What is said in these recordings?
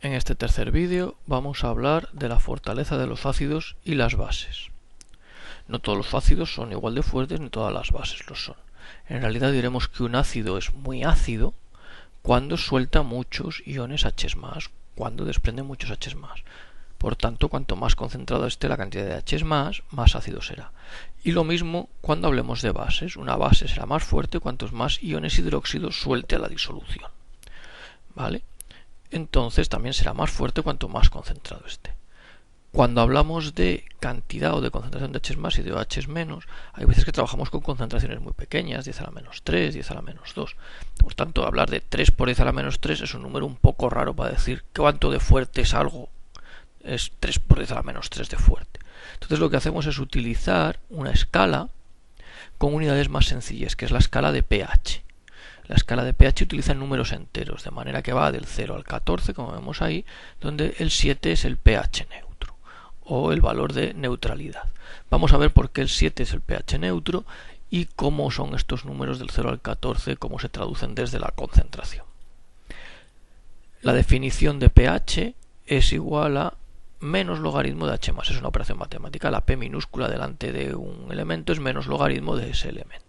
En este tercer vídeo vamos a hablar de la fortaleza de los ácidos y las bases. No todos los ácidos son igual de fuertes ni todas las bases lo son. En realidad diremos que un ácido es muy ácido cuando suelta muchos iones H+, cuando desprende muchos H+. Por tanto, cuanto más concentrado esté la cantidad de H+, más ácido será. Y lo mismo cuando hablemos de bases. Una base será más fuerte cuantos más iones hidróxidos suelte a la disolución. ¿Vale? Entonces también será más fuerte cuanto más concentrado esté. Cuando hablamos de cantidad o de concentración de H+ y de OH-, hay veces que trabajamos con concentraciones muy pequeñas, 10 a la menos 3, 10 a la menos 2. Por tanto, hablar de 3 por 10 a la menos 3 es un número un poco raro para decir cuánto de fuerte es algo. Es 3 por 10 a la menos 3 de fuerte. Entonces lo que hacemos es utilizar una escala con unidades más sencillas, que es la escala de pH. La escala de pH utiliza números enteros, de manera que va del 0 al 14, como vemos ahí, donde el 7 es el pH neutro, o el valor de neutralidad. Vamos a ver por qué el 7 es el pH neutro y cómo son estos números del 0 al 14, cómo se traducen desde la concentración. La definición de pH es igual a menos logaritmo de H+. Es una operación matemática. La P minúscula delante de un elemento es menos logaritmo de ese elemento.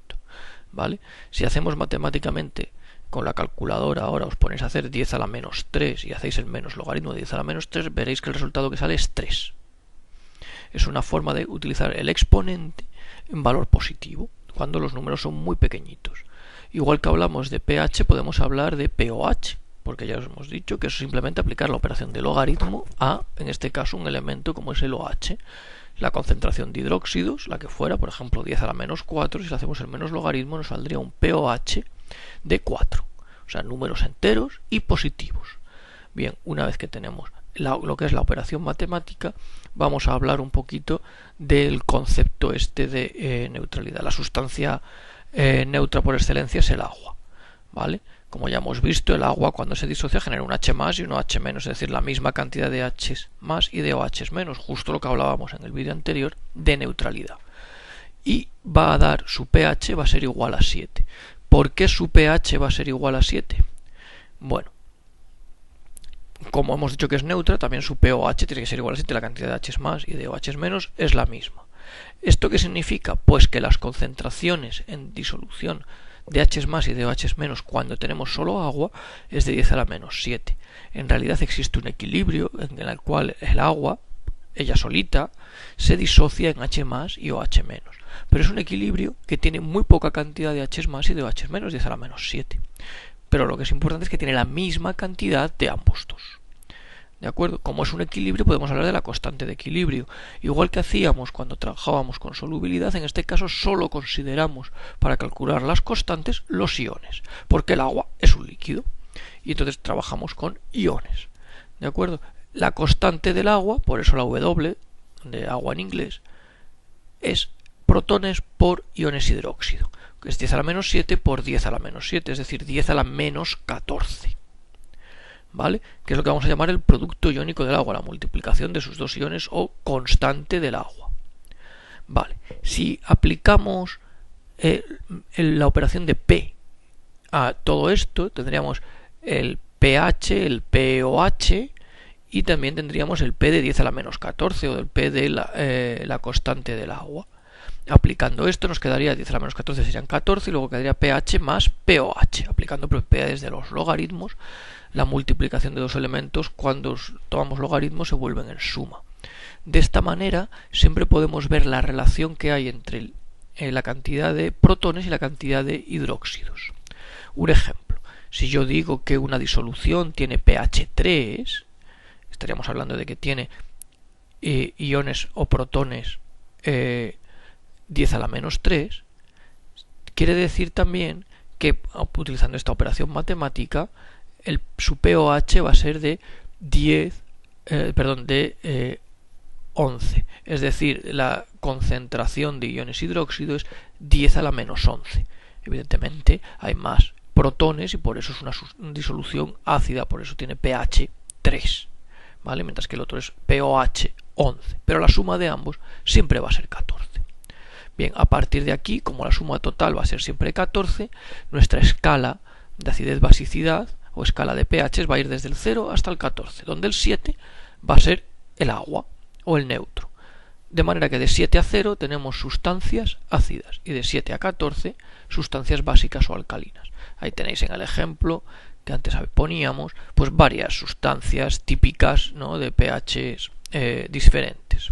¿Vale? Si hacemos matemáticamente con la calculadora, ahora os ponéis a hacer 10 a la menos 3 y hacéis el menos logaritmo de 10 a la menos 3, veréis que el resultado que sale es 3. Es una forma de utilizar el exponente en valor positivo, cuando los números son muy pequeñitos. Igual que hablamos de pH, podemos hablar de pOH, porque ya os hemos dicho que es simplemente aplicar la operación de logaritmo a, en este caso, un elemento como es el OH. La concentración de hidróxidos, la que fuera, por ejemplo 10 a la menos 4, si le hacemos el menos logaritmo nos saldría un pOH de 4, o sea, números enteros y positivos. Bien, una vez que tenemos lo que es la operación matemática, vamos a hablar un poquito del concepto este de neutralidad. La sustancia neutra por excelencia es el agua, ¿vale? Como ya hemos visto, el agua cuando se disocia genera un H+ y un OH-, es decir, la misma cantidad de H+ y de OH-, justo lo que hablábamos en el vídeo anterior de neutralidad. Y va a dar su pH va a ser igual a 7. ¿Por qué su pH va a ser igual a 7? Bueno, como hemos dicho que es neutra, también su pOH tiene que ser igual a 7, la cantidad de H+ y de OH- es la misma. ¿Esto qué significa? Pues que las concentraciones en disolución de H+ y de OH- cuando tenemos solo agua es de 10 a la menos 7. En realidad existe un equilibrio en el cual el agua, ella solita, se disocia en H+ y OH-. Pero es un equilibrio que tiene muy poca cantidad de H+ y de OH-, 10 a la menos 7. Pero lo que es importante es que tiene la misma cantidad de ambos dos. ¿De acuerdo? Como es un equilibrio, podemos hablar de la constante de equilibrio. Igual que hacíamos cuando trabajábamos con solubilidad, en este caso solo consideramos para calcular las constantes los iones, porque el agua es un líquido. Y entonces trabajamos con iones. ¿De acuerdo? La constante del agua, por eso la W, de agua en inglés, es protones por iones hidróxido, que es 10 a la menos 7 por 10 a la menos 7, es decir, 10 a la menos 14. ¿Vale? Que es lo que vamos a llamar el producto iónico del agua, la multiplicación de sus dos iones o constante del agua. Vale, si aplicamos la operación de P a todo esto, tendríamos el pH, el pOH y también tendríamos el P de 10 a la menos 14 o el P de la constante del agua. Aplicando esto nos quedaría 10 a la menos 14 serían 14 y luego quedaría pH más pOH. Aplicando propiedades de los logaritmos, la multiplicación de dos elementos cuando tomamos logaritmos se vuelven en suma. De esta manera siempre podemos ver la relación que hay entre la cantidad de protones y la cantidad de hidróxidos. Un ejemplo, si yo digo que una disolución tiene pH 3, estaríamos hablando de que tiene iones o protones 10 a la menos 3, quiere decir también que utilizando esta operación matemática su pOH va a ser de 11, es decir, la concentración de iones hidróxidos es 10 a la menos 11. Evidentemente hay más protones y por eso es una disolución ácida, por eso tiene pH 3, ¿vale? Mientras que el otro es pOH 11, pero la suma de ambos siempre va a ser 14. Bien, a partir de aquí, como la suma total va a ser siempre 14, nuestra escala de acidez-basicidad o escala de pH va a ir desde el 0 hasta el 14, donde el 7 va a ser el agua o el neutro. De manera que de 7 a 0 tenemos sustancias ácidas y de 7 a 14 sustancias básicas o alcalinas. Ahí tenéis en el ejemplo que antes poníamos pues varias sustancias típicas, ¿no?, de pHs diferentes.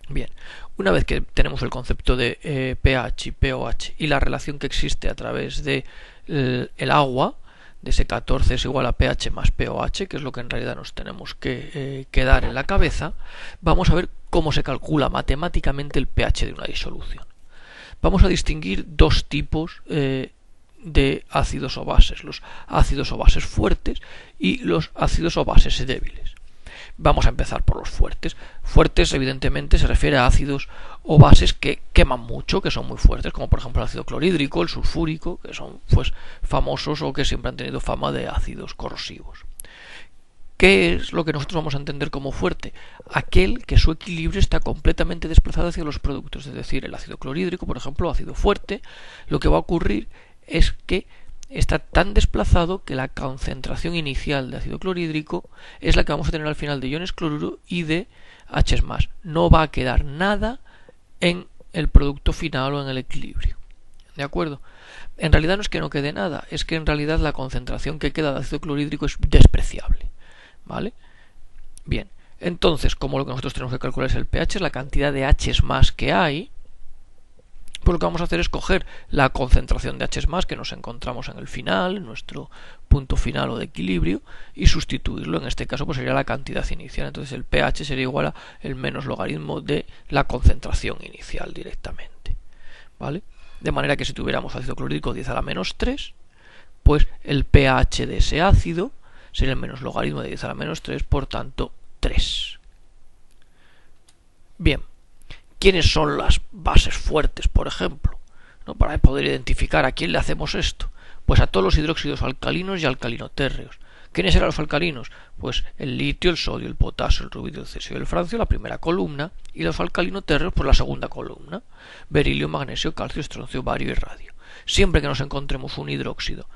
Bien, una vez que tenemos el concepto de pH y pOH y la relación que existe a través de el agua, de ese 14 es igual a pH más pOH, que es lo que en realidad nos tenemos que quedar en la cabeza, vamos a ver cómo se calcula matemáticamente el pH de una disolución. Vamos a distinguir dos tipos de ácidos o bases, los ácidos o bases fuertes y los ácidos o bases débiles. Vamos a empezar por los fuertes. Fuertes, evidentemente, se refiere a ácidos o bases que queman mucho, que son muy fuertes, como por ejemplo el ácido clorhídrico, el sulfúrico, que son pues famosos o que siempre han tenido fama de ácidos corrosivos. ¿Qué es lo que nosotros vamos a entender como fuerte? Aquel que su equilibrio está completamente desplazado hacia los productos, es decir, el ácido clorhídrico, por ejemplo, ácido fuerte, lo que va a ocurrir es que está tan desplazado que la concentración inicial de ácido clorhídrico es la que vamos a tener al final de iones cloruro y de H+. No va a quedar nada en el producto final o en el equilibrio. ¿De acuerdo? En realidad no es que no quede nada, es que en realidad la concentración que queda de ácido clorhídrico es despreciable. ¿Vale? Bien, entonces, como lo que nosotros tenemos que calcular es el pH, es la cantidad de H+ que hay, pues lo que vamos a hacer es coger la concentración de H+ que nos encontramos en el final, en nuestro punto final o de equilibrio, y sustituirlo. En este caso pues sería la cantidad inicial. Entonces el pH sería igual a el menos logaritmo de la concentración inicial directamente. ¿Vale? De manera que si tuviéramos ácido clorhídrico 10 a la menos 3, pues el pH de ese ácido sería el menos logaritmo de 10 a la menos 3, por tanto 3. Bien. ¿Quiénes son las bases fuertes, por ejemplo? ¿No? Para poder identificar a quién le hacemos esto. Pues a todos los hidróxidos alcalinos y alcalinotérreos. ¿Quiénes eran los alcalinos? Pues el litio, el sodio, el potasio, el rubidio, el cesio y el francio, la primera columna, y los alcalinotérreos, pues la segunda columna. Berilio, magnesio, calcio, estroncio, bario y radio. Siempre que nos encontremos un hidróxido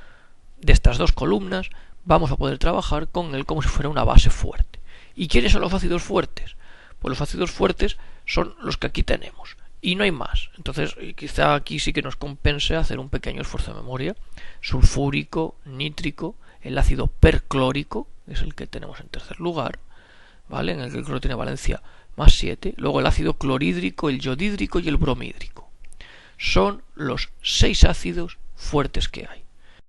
de estas dos columnas, vamos a poder trabajar con él como si fuera una base fuerte. ¿Y quiénes son los ácidos fuertes? Pues los ácidos fuertes son los que aquí tenemos y no hay más. Entonces quizá aquí sí que nos compense hacer un pequeño esfuerzo de memoria. Sulfúrico, nítrico, el ácido perclórico es el que tenemos en tercer lugar, ¿vale? En el que el cloro tiene valencia más 7. Luego el ácido clorhídrico, el yodhídrico y el bromhídrico. Son los 6 ácidos fuertes que hay.